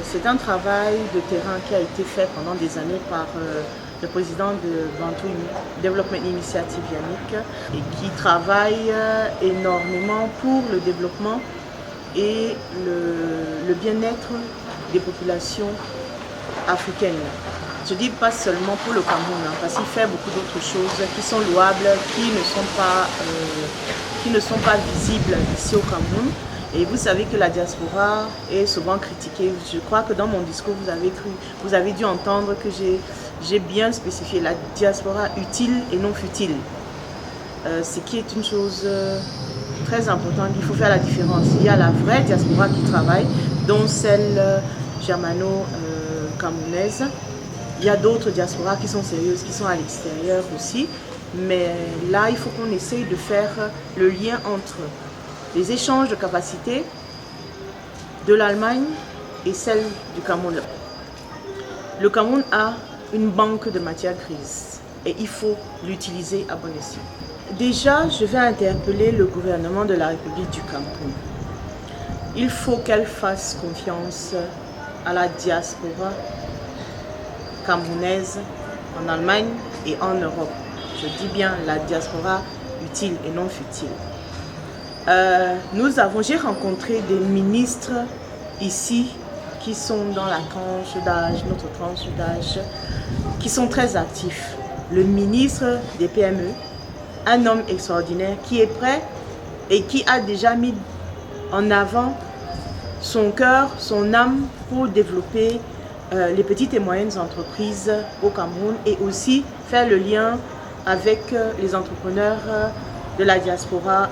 C'est un travail de terrain qui a été fait pendant des années par le président de Bantu Development Initiative, Yannick, et qui travaille énormément pour le développement et le bien-être des populations africaines. Je dis pas seulement pour le Cameroun, hein, parce qu'il fait beaucoup d'autres choses qui sont louables, qui ne sont pas visibles ici au Cameroun. Et vous savez que la diaspora est souvent critiquée. Je crois que dans mon discours, vous avez dû entendre que j'ai bien spécifié la diaspora utile et non futile. Ce qui est une chose très importante. Il faut faire la différence. Il y a la vraie diaspora qui travaille, dont celle germano-camerounaise. Il y a d'autres diasporas qui sont sérieuses, qui sont à l'extérieur aussi. Mais là, il faut qu'on essaye de faire le lien entre les échanges de capacités de l'Allemagne et celle du Cameroun. Le Cameroun a une banque de matières grises et il faut l'utiliser à bon escient. Déjà, je vais interpeller le gouvernement de la République du Cameroun. Il faut qu'elle fasse confiance à la diaspora camerounaise en Allemagne et en Europe. Je dis bien la diaspora utile et non futile. J'ai rencontré des ministres ici qui sont dans la tranche d'âge, notre tranche d'âge, qui sont très actifs. Le ministre des PME, un homme extraordinaire qui est prêt et qui a déjà mis en avant son cœur, son âme pour développer les petites et moyennes entreprises au Cameroun et aussi faire le lien avec les entrepreneurs de la diaspora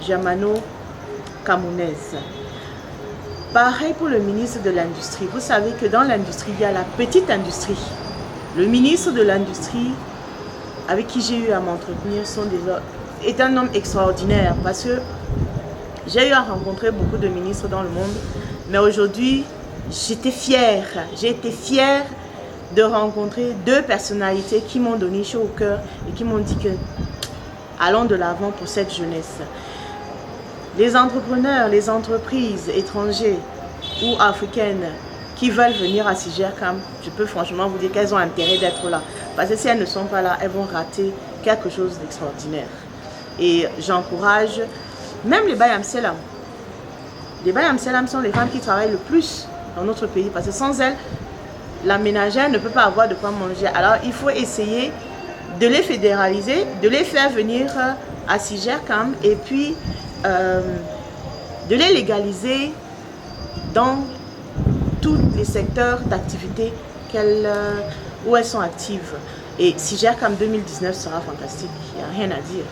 germano-camerounaise. Pareil pour le ministre de l'Industrie. Vous savez que dans l'industrie, il y a la petite industrie. Le ministre de l'Industrie, avec qui j'ai eu à m'entretenir, est un homme extraordinaire parce que j'ai eu à rencontrer beaucoup de ministres dans le monde, mais aujourd'hui, j'ai été fière de rencontrer deux personnalités qui m'ont donné chaud au cœur et qui m'ont dit que allons de l'avant pour cette jeunesse. Les entrepreneurs, les entreprises étrangères ou africaines qui veulent venir à Sigercam, je peux franchement vous dire qu'elles ont intérêt d'être là. Parce que si elles ne sont pas là, elles vont rater quelque chose d'extraordinaire. Et j'encourage même les Bayam Selam. Les Bayam Selam sont les femmes qui travaillent le plus dans notre pays. Parce que sans elles, la ménagère ne peut pas avoir de quoi manger. Alors il faut essayer de les fédéraliser, de les faire venir à Sigercam et puis de les légaliser dans tous les secteurs d'activité où elles sont actives. Et Sigercam 2019 sera fantastique, il n'y a rien à dire.